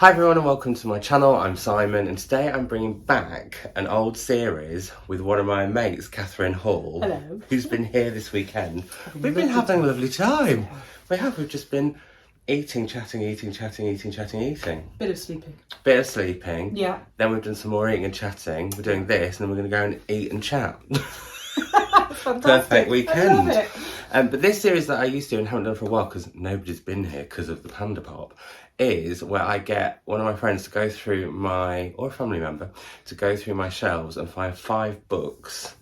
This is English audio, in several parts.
Hi everyone and welcome to my channel. I'm Simon and today I'm bringing back an old series with one of my mates, Catherine Hall. Hello. Who's been here this weekend. We've been having a lovely time. We've just been eating, chatting. Bit of sleeping. Bit of sleeping. Yeah. Then we've done some more eating and chatting. We're doing this and then we're going to go and eat and chat. Perfect weekend. I love it. But this series that I used to and haven't done for a while because nobody's been here because of the panda pop is where I get one of my friends to go through or a family member to go through my shelves and find 5 books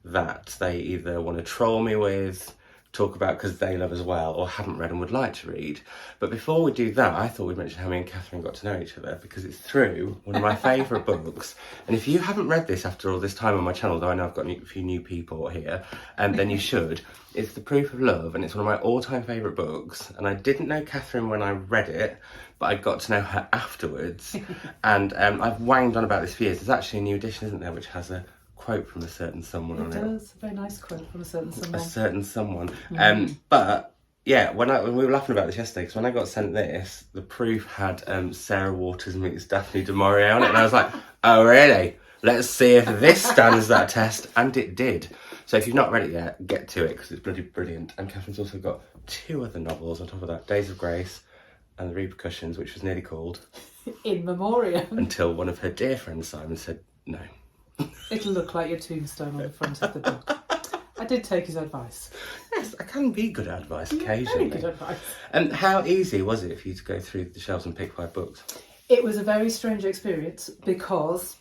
that they either want to troll me with, talk about because they love as well, or haven't read and would like to read. But before we do that, I thought we'd mention how me and Catherine got to know each other because it's through one of my favourite books. And if you haven't read this after all this time on my channel, though I know I've got a few new people here, then you should. It's The Proof of Love, and it's one of my all-time favourite books. And I didn't know Catherine when I read it, but I got to know her afterwards. And I've wanged on about this for years. There's actually a new edition, isn't there, which has a quote from a certain someone on it. It does, a very nice quote from a certain someone. A certain someone. But yeah, when we were laughing about this yesterday, because when I got sent this, The Proof had Sarah Waters meets Daphne du Maurier on it, and I was like, oh really? Let's see if this stands that test, and it did. So if you've not read it yet, get to it because it's bloody brilliant. And Catherine's also got 2 other novels on top of that: Days of Grace and The Repercussions, which was nearly called In Memoriam. until one of her dear friends Simon said no. It'll look like your tombstone on the front of the book. I did take his advice. Yes, I can be good at advice occasionally. Very good advice. And how easy was it for you to go through the shelves and pick 5 books? It was a very strange experience because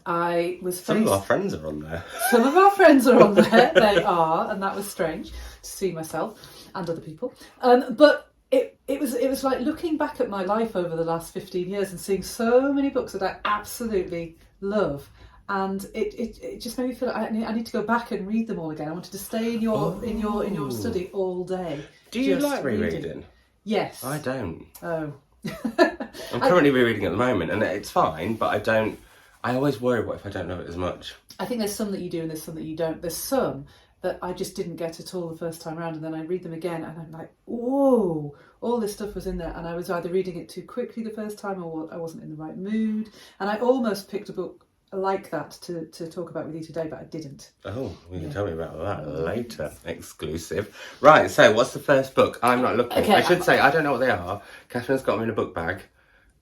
I was faced... Some of our friends are on there. Some of our friends are on there. They are, and that was strange to see myself and other people. But it was like looking back at my life over the last 15 years and seeing so many books that I absolutely love. And it just made me feel like I need to go back and read them all again. I wanted to stay in your study all day. Do you just like rereading? Yes. I don't. Oh. I'm currently rereading at the moment and it's fine, but I always worry what if I don't love it as much. I think there's some that you do and there's some that you don't. There's some that I just didn't get at all the first time around, and then I read them again and I'm like, whoa, all this stuff was in there, and I was either reading it too quickly the first time or I wasn't in the right mood, and I almost picked a book like that to talk about with you today, but I didn't. Oh, you can tell me about that later. Exclusive. Right, so what's the first book? I'm not looking. Okay, I should say, I don't know what they are. Catherine's got them in a book bag,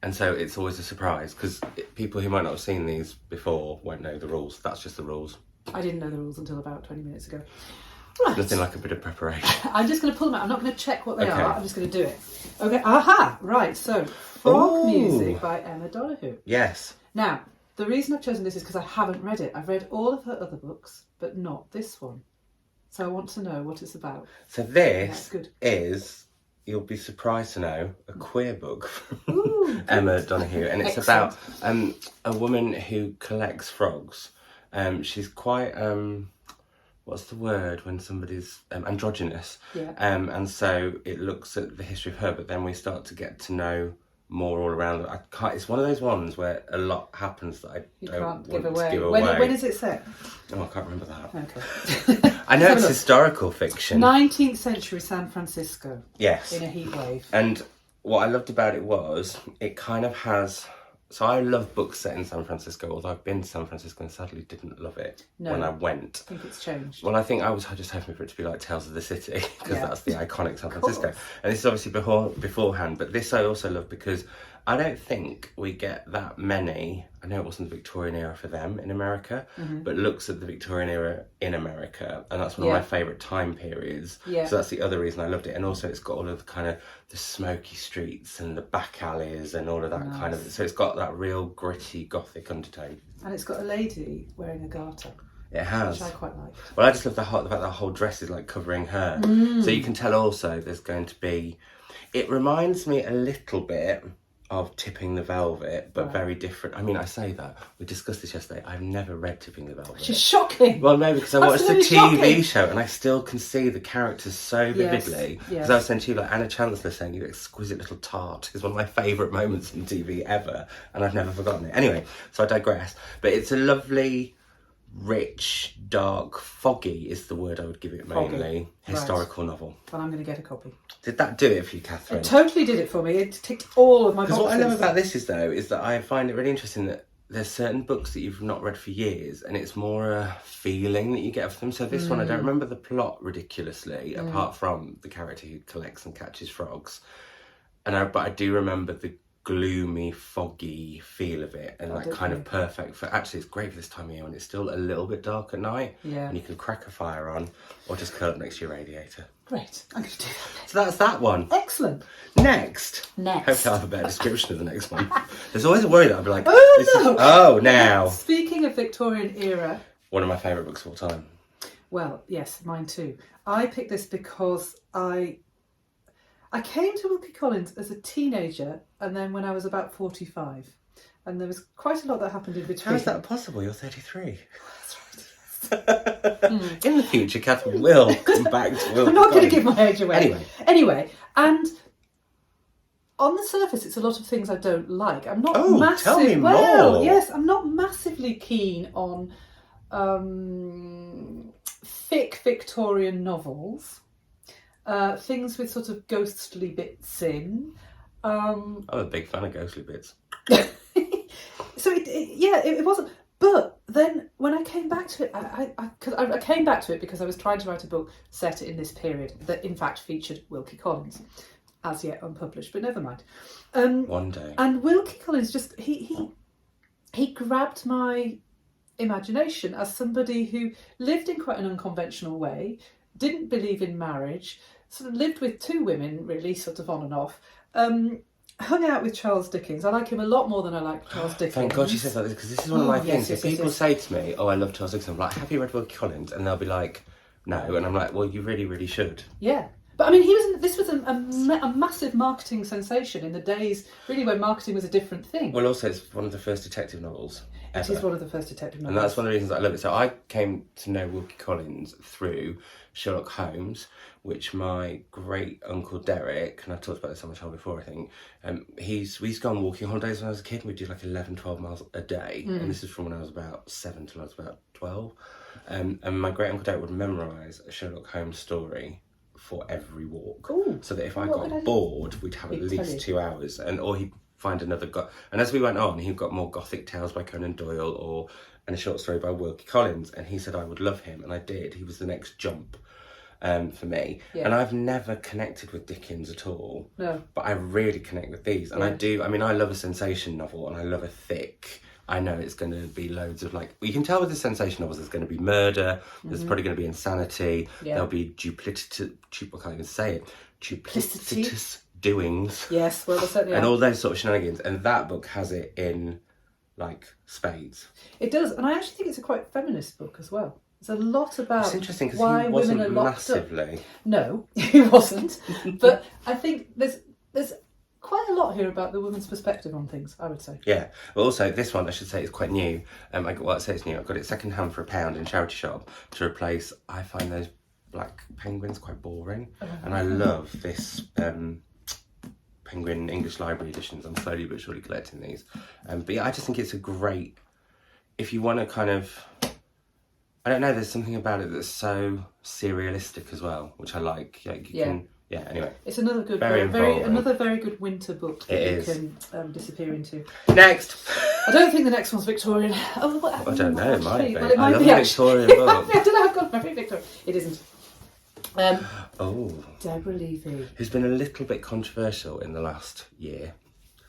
and so it's always a surprise, because people who might not have seen these before won't know the rules. That's just the rules. I didn't know the rules until about 20 minutes ago. Right. Nothing like a bit of preparation. I'm just going to pull them out. I'm not going to check what they Okay. are. I'm just going to do it. Okay, aha, right, so Frog Music by Emma Donoghue. Yes. Now, the reason I've chosen this is because I haven't read it. I've read all of her other books, but not this one. So I want to know what it's about. So this good. is, you'll be surprised to know, a queer book from Ooh, Emma Donoghue. And it's Excellent. about a woman who collects frogs. She's quite, what's the word when somebody's androgynous? Yeah. And so it looks at the history of her, but then we start to get to know more all around. It's one of those ones where a lot happens that I don't want to give away. When is it set? Oh, I can't remember that. Okay. I know it's historical fiction. 19th century San Francisco. Yes. In a heat wave. And what I loved about it was it kind of has... So I love books set in San Francisco, although I've been to San Francisco and sadly didn't love it when I went. I think it's changed. Well, I think I was just hoping for it to be like Tales of the City, because that's the iconic San Francisco. course. And this is obviously beforehand, but this I also love because I don't think we get that many... I know it wasn't the Victorian era for them in America, but looks at the Victorian era in America, and that's one of my favourite time periods. Yeah. So that's the other reason I loved it. And also it's got all of the kind of the smoky streets and the back alleys and all of that kind of... So it's got that real gritty gothic undertone. And it's got a lady wearing a garter. It has. Which I quite like. Well, I just love the fact that whole dress is like covering her. So you can tell also there's going to be... It reminds me a little bit of Tipping the Velvet, but very different. I mean, I say that. We discussed this yesterday. I've never read Tipping the Velvet. She's shocking. Well, no, because I watched the Absolutely TV shocking. show and I still can see the characters so vividly. Because I was saying to you, like Anna Chancellor saying, "You exquisite little tart," is one of my favourite moments in TV ever, and I've never forgotten it. Anyway, so I digress. But it's a lovely rich, dark, foggy is the word I would give it mainly. Foggy. Historical novel. Well, I'm going to get a copy. Did that do it for you, Catherine? It totally did it for me. It ticked all of my boxes. Because what I love about this is that I find it really interesting that there's certain books that you've not read for years, and it's more a feeling that you get of them. So this one, I don't remember the plot ridiculously, apart from the character who collects and catches frogs. But I do remember the gloomy, foggy feel of it, and kind of perfect for. Actually, it's great for this time of year when it's still a little bit dark at night, and you can crack a fire on, or just curl up next to your radiator. Great, I'm going to do that. So that's that one. Excellent. Next. Next. Hopefully I'll have a better description of the next one. There's always a worry that I'll be like, now. Speaking of Victorian era. One of my favourite books of all time. Well, yes, mine too. I picked this because I came to Wilkie Collins as a teenager, and then when I was about 45. And there was quite a lot that happened in between. How is that possible? You're 33. In the future, Catherine will come back to Wilkie. I'm not going to give my age away. Anyway, and on the surface, it's a lot of things I don't like. I'm not tell me more. Well, yes, I'm not massively keen on thick Victorian novels, things with sort of ghostly bits in. I'm a big fan of ghostly bits. So it wasn't. But then when I came back to it, I came back to it because I was trying to write a book set in this period that in fact featured Wilkie Collins, as yet unpublished, but never mind. One day. And Wilkie Collins just he grabbed my imagination as somebody who lived in quite an unconventional way, didn't believe in marriage, sort of lived with two women, really, sort of on and off. Hung out with Charles Dickens. I like him a lot more than I like Charles Dickens. Thank God you said that, because this is one of my things. If people say to me, I love Charles Dickens, I'm like, have you read Wilkie Collins? And they'll be like, no. And I'm like, well, you really, really should. Yeah. But I mean, this was a massive marketing sensation in the days, really, when marketing was a different thing. Well, also, it's one of the first detective novels ever. It is one of the first detective novels. And that's one of the reasons I love it. So I came to know Wilkie Collins through Sherlock Holmes, which my great uncle Derek, and I've talked about this on my channel before, I think, we used to go on walking holidays when I was a kid, and we'd do like 11, 12 miles a day. And this is from when I was about 7 till I was about 12. And my great uncle Derek would memorise a Sherlock Holmes story for every walk. Ooh, so that if I got bored, we'd have at least 2 hours, or he'd find another and as we went on, he got more Gothic tales by Conan Doyle and a short story by Wilkie Collins, and he said I would love him, and I did. He was the next jump for me. And I've never connected with Dickens at all. No. But I really connect with these, and I love a sensation novel, and I love a thick. I know it's going to be loads of you can tell with the sensation novels there's going to be murder, there's probably going to be insanity, there'll be duplicitous doings. Yes, well, there certainly and are. all those sort of shenanigans, and that book has it in spades. It does, and I actually think it's a quite feminist book as well. There's a lot about it's interesting because why he women wasn't are locked massively. up. No, he wasn't. But I think there's quite a lot here about the woman's perspective on things, I would say. Yeah. Well, also, this one, I should say, is quite new. I say it's new. I got it second hand for £1 in charity shop to replace, I find those black penguins quite boring. And I love this Penguin English Library editions. I'm slowly but surely collecting these. But yeah, I just think it's a great, if you want to kind of, I don't know, there's something about it that's so serialistic as well, which I like. Anyway. It's another good, another very good winter book that you can disappear into. Next! I don't think the next one's Victorian. I don't know, it might be. Well, it might I love be, a Victorian book. I don't know, I've got my favourite Victorian. It isn't. Deborah Levy. Who's been a little bit controversial in the last year,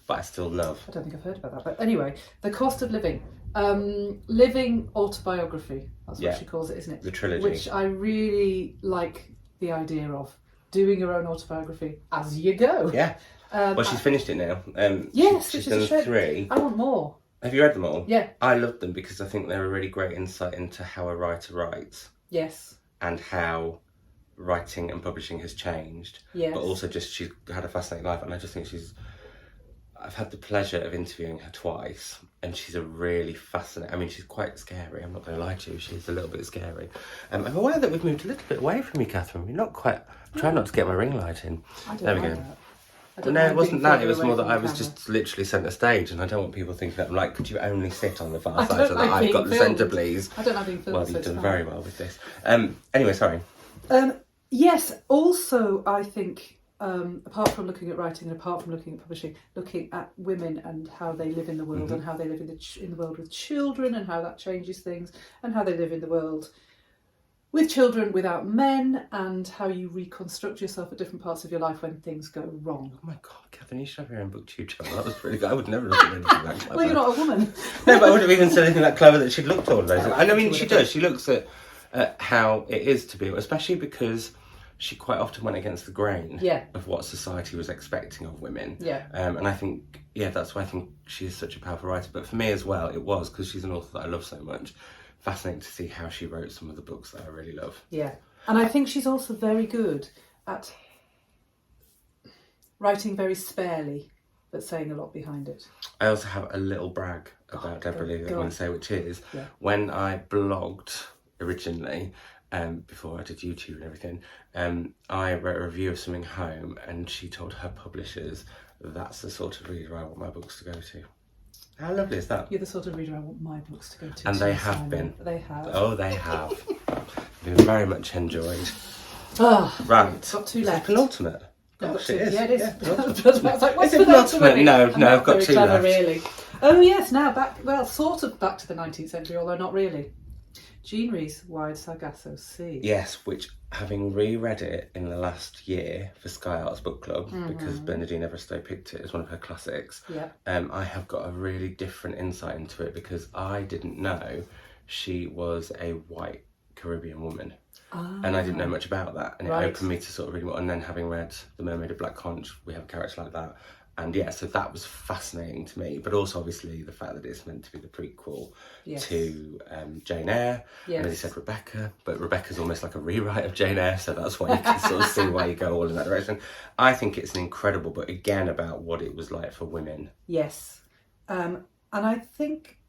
but I still love. I don't think I've heard about that. But anyway, The Cost of Living. Living autobiography. That's what she calls it, isn't it? The trilogy. Which I really like the idea of. Doing your own autobiography as you go. Yeah. Well, she's finished it now. Yes, she's which is done a shame. 3. I want more. Have you read them all? Yeah. I loved them because I think they're a really great insight into how a writer writes. Yes. And how writing and publishing has changed. Yes. But also just she's had a fascinating life, and I just think I've had the pleasure of interviewing her twice, and she's a really fascinating. I mean, she's quite scary. I'm not going to lie to you. She's a little bit scary. I'm aware that we've moved a little bit away from you, Catherine. We're not quite. I'm trying not to get my ring light in. I don't there we like go. that. No, it wasn't that. It was more that I was just literally centre stage, and I don't want people thinking that I'm like, could you only sit on the far side so that I've got the centre, please? I don't like being filmed. Well, you've done very well with this. Anyway, sorry. Yes, also, I think, apart from looking at writing and apart from looking at publishing, looking at women and how they live in the world and how they live in the world with children and how that changes things and how they live in the world with children without men and how you reconstruct yourself at different parts of your life when things go wrong. Oh my God, Catherine, you should have your own booktube channel. That was pretty good. I would never have done anything that clever. Well, you're not a woman. No, but I wouldn't have even said anything that clever that she'd looked at all of those. And I mean, she does. She looks at how it is to be, especially because she quite often went against the grain of what society was expecting of women. Yeah. And I think, that's why I think she is such a powerful writer. But for me as well, it was, because she's an author that I love so much, fascinating to see how she wrote some of the books that I really love. Yeah. And I think she's also very good at writing very sparely, but saying a lot behind it. I also have a little brag about Deborah Lee that I want to say, which is when I blogged originally, before I did YouTube and everything, I wrote a review of something home, and she told her publishers, that's the sort of reader I want my books to go to. How lovely is that? You're the sort of reader I want my books to go to. And they have been. They have. Oh, they have. Been very much enjoyed. Right. Got two left. Penultimate. Gosh, it is. Yeah, it is. Yeah, I was like, what's is it penultimate? No, I'm I've got two clever, left. Really. Oh yes, now sort of back to the 19th century, although not really. Jean Rhys' Wide Sargasso Sea. Yes, which, having reread it in the last year for Sky Arts Book Club, because Bernadine Everstowe picked it as one of her classics, I have got a really different insight into it, because I didn't know she was a white Caribbean woman. And I didn't know much about that, and it opened me to sort of read more. And then having read The Mermaid of Black Conch, we have a character like that. And so that was fascinating to me, but also obviously the fact that it's meant to be the prequel to Jane Eyre, and as you said, Rebecca, but Rebecca's almost like a rewrite of Jane Eyre, so that's why you can sort of see why you go all in that direction. I think it's an incredible book, again, about what it was like for women. Yes. And I think,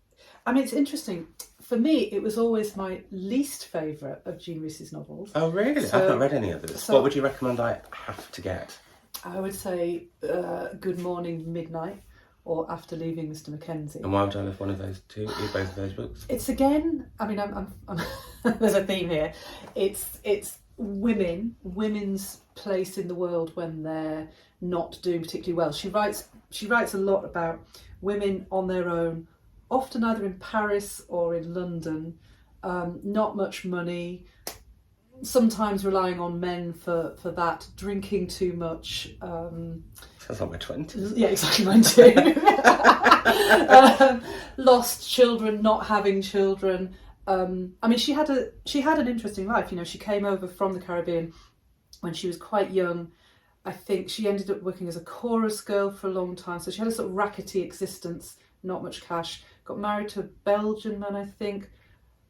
it's interesting. For me, it was always my least favourite of Jean Rhys' novels. Oh, really? I've not read any others. What would you recommend I have to get? I would say Good Morning Midnight or After Leaving Mr. Mackenzie. And why would I love one of those two? Both of those books? It's again. I'm there's a theme here. It's women's place in the world when they're not doing particularly well. She writes a lot about women on their own, often either in Paris or in London. Not much money. Sometimes relying on men for that, drinking too much. Sounds like my 20s. Yeah, exactly, mine too. Lost children, not having children. She had an interesting life. You know, she came over from the Caribbean when she was quite young. I think she ended up working as a chorus girl for a long time. So she had a sort of rackety existence, not much cash. Got married to a Belgian man, I think.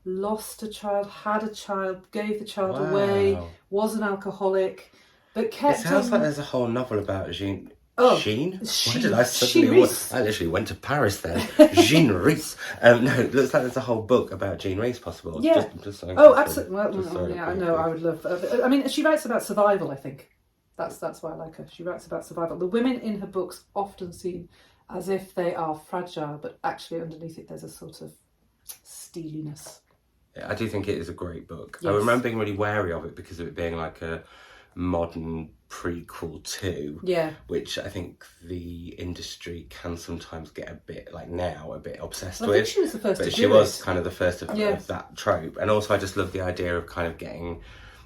Lost a child, had a child, gave the child away, was an alcoholic, but kept. It sounds like there's a whole novel about Jean. Jean? Why did I suddenly? I literally went to Paris then. Jean Rhys. No, it looks like there's a whole book about Jean Rhys possible. Yeah. Absolutely. Well, I know. I would love. She writes about survival. I think that's why I like her. She writes about survival. The women in her books often seem as if they are fragile, but actually underneath it there's a sort of steeliness. I do think it is a great book. Yes. I remember being really wary of it because of it being like a modern prequel to, which I think the industry can sometimes get a bit obsessed with. I think she was the first but to she do was it. Kind of the first of that trope. And also I just love the idea of kind of getting,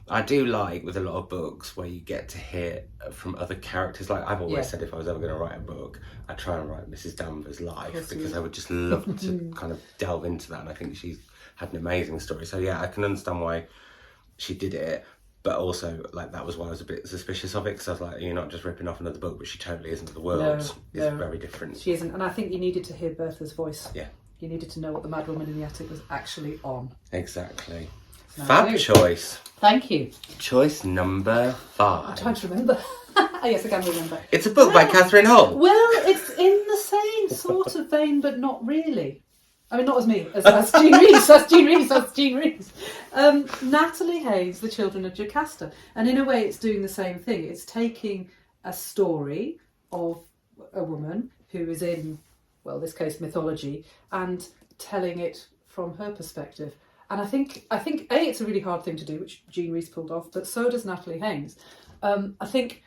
I do like with a lot of books where you get to hear from other characters. Like I've always said, if I was ever going to write a book, I'd try and write Mrs. Danvers' life because I would just love to kind of delve into that. And I think she's had an amazing story. So I can understand why she did it, but also that was why I was a bit suspicious of it, because I was like, you're not just ripping off another book, but she totally isn't. The world is very different. She isn't, and I think you needed to hear Bertha's voice. Yeah. You needed to know what the Mad Woman in the Attic was actually on. Exactly. Fab choice. Thank you. Choice number 5. I'm trying to remember. Yes, I can remember. It's a book by Catherine Hull. Well, it's in the same sort of vein, but not really. Not as me, as Jean Rhys, that's Jean Rhys. Natalie Hayes' The Children of Jocasta. And in a way, it's doing the same thing. It's taking a story of a woman who is in, well, this case mythology, and telling it from her perspective. And I think it's a really hard thing to do, which Jean Rhys pulled off, but so does Natalie Haynes. I think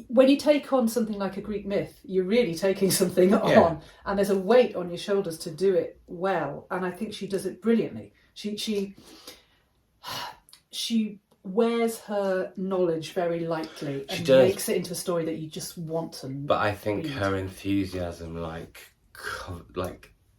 when you take on something like a Greek myth, you're really taking something on, and there's a weight on your shoulders to do it well. And I think she does it brilliantly. She wears her knowledge very lightly and makes it into a story that you just want to. But I think her enthusiasm, like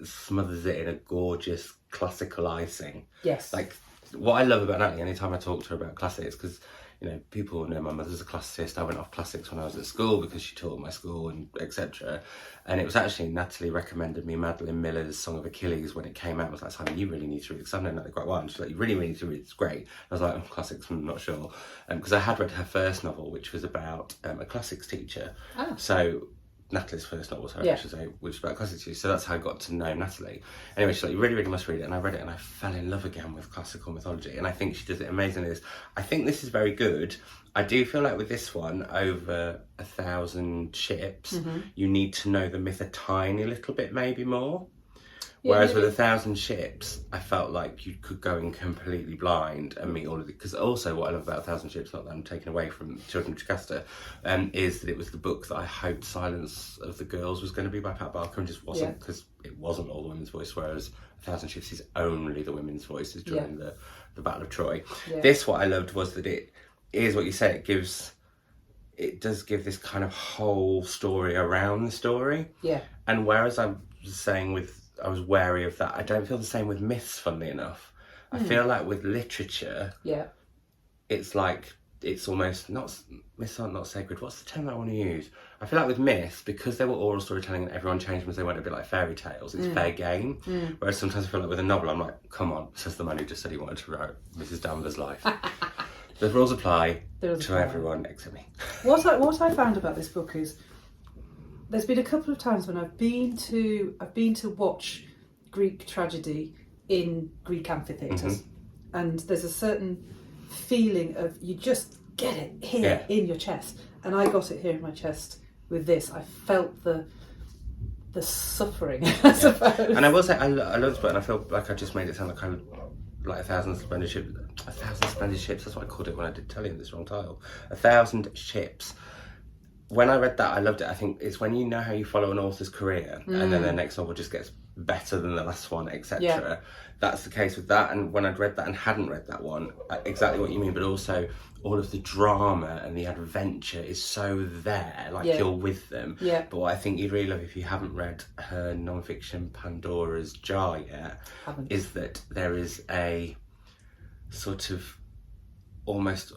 smothers it in a gorgeous classical icing. Yes. Like, what I love about Natalie, anytime I talk to her about classics, because, you know, people know my mother's a classicist. I went off classics when I was at school because she taught at my school and etc. And it was actually Natalie recommended me Madeline Miller's Song of Achilles when it came out. I was like, Simon, you really need to read it, because I've known Natalie quite well. And she's like, you really need to read it, it's great. I was like, oh, classics, I'm not sure. Because I had read her first novel, which was about a classics teacher. Oh. So Natalie's first novel, sorry, I should say, which is about classics teachers. So that's how I got to know Natalie. Anyway, she's like, you really, really must read it. And I read it and I fell in love again with classical mythology. And I think she does it amazingly. I think this is very good. I do feel like with this one, over 1,000 ships, you need to know the myth a tiny little bit, maybe more. Whereas with 1,000 ships, I felt like you could go in completely blind and meet all of it. Because also what I love about 1,000 ships, not that I'm taking away from Children of Jocasta, is that it was the book that I hoped Silence of the Girls was going to be by Pat Barker, and just wasn't, because it wasn't all the women's voice, whereas 1,000 ships is only the women's voices during the Battle of Troy. Yeah. This, what I loved was that it is what you say, it does give this kind of whole story around the story. Yeah. And whereas I was saying I was wary of that, I don't feel the same with myths, funnily enough. I feel like with literature, it's like, it's almost myths aren't not sacred. What's the term that I want to use? I feel like with myths, because they were oral storytelling and everyone changed them as they went, a bit like fairy tales, it's fair game. Whereas sometimes I feel like with a novel, I'm like, come on, says the man who just said he wanted to write Mrs. Danvers' life. The rules apply to everyone except me. What I found about this book is there's been a couple of times when I've been to watch Greek tragedy in Greek amphitheatres, and there's a certain feeling of you just get it here in your chest, and I got it here in my chest with this. I felt the suffering, I suppose. And I will say I love this book, and I feel like I just made it sound like like 1,000 splendid ships. 1,000 splendid ships. That's what I called it when I did tell you this wrong title. 1,000 ships. When I read that, I loved it. I think it's when you know how you follow an author's career, and then their next novel just gets better than the last one, etc. Yeah. That's the case with that. And when I'd read that and hadn't read that one, exactly what you mean. But also, all of the drama and the adventure is so there, like you're with them. Yeah. But what I think you'd really love, if you haven't read her non-fiction Pandora's Jar yet, is that there is a sort of almost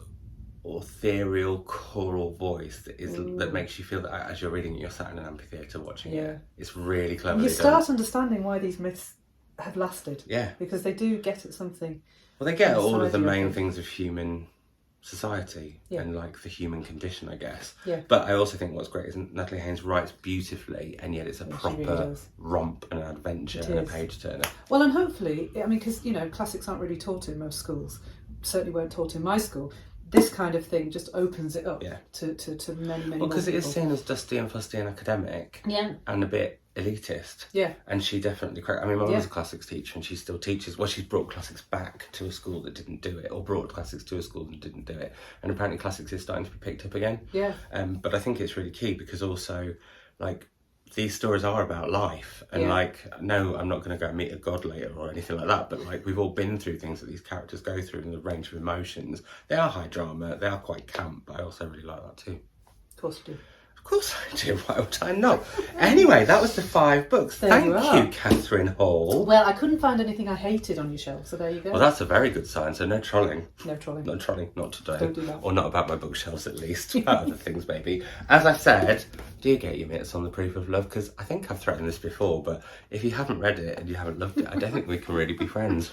ethereal choral voice that makes you feel that as you're reading it, you're sat in an amphitheatre watching it. It's really clever. You start understanding why these myths have lasted. Yeah. Because they do get at something. Well, they get at all of the main things of human society and like the human condition, I guess. Yeah. But I also think what's great is Natalie Haynes writes beautifully, and yet it's a proper romp and an adventure and a page turner. Well, and hopefully, I mean, because, you know, classics aren't really taught in most schools. Certainly weren't taught in my school. This kind of thing just opens it up to many Well, because it is seen as dusty and fusty and academic and a bit elitist. Yeah. And she definitely I mean, my mum was a classics teacher, and she still teaches. Well, she's brought classics back to a school that didn't do it, or brought classics to a school that didn't do it. And apparently classics is starting to be picked up again. Yeah. But I think it's really key, because also, like, these stories are about life, and like, no, I'm not going to go meet a god later or anything like that, but like, we've all been through things that these characters go through, and the range of emotions. They are high drama, they are quite camp, but I also really like that too. Of course you do. Of course I do, why would I not? Anyway, that was the 5 books. Thank you, Catherine Hall. Well, I couldn't find anything I hated on your shelf, so there you go. Well, that's a very good sign, so no trolling. No trolling. No trolling, not today. Don't do that. Or not about my bookshelves, at least. About other things, maybe. As I said, do get your mitts on the proof of love, because I think I've threatened this before, but if you haven't read it and you haven't loved it, I don't think we can really be friends.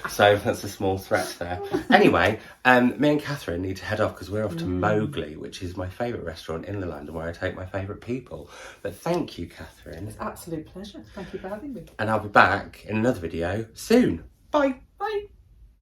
So that's a small threat there. Anyway, me and Catherine need to head off, because we're off to Mowgli, which is my favourite restaurant in the land, and where I take my favourite people. But thank you, Catherine. It's an absolute pleasure. Thank you for having me. And I'll be back in another video soon. Bye. Bye.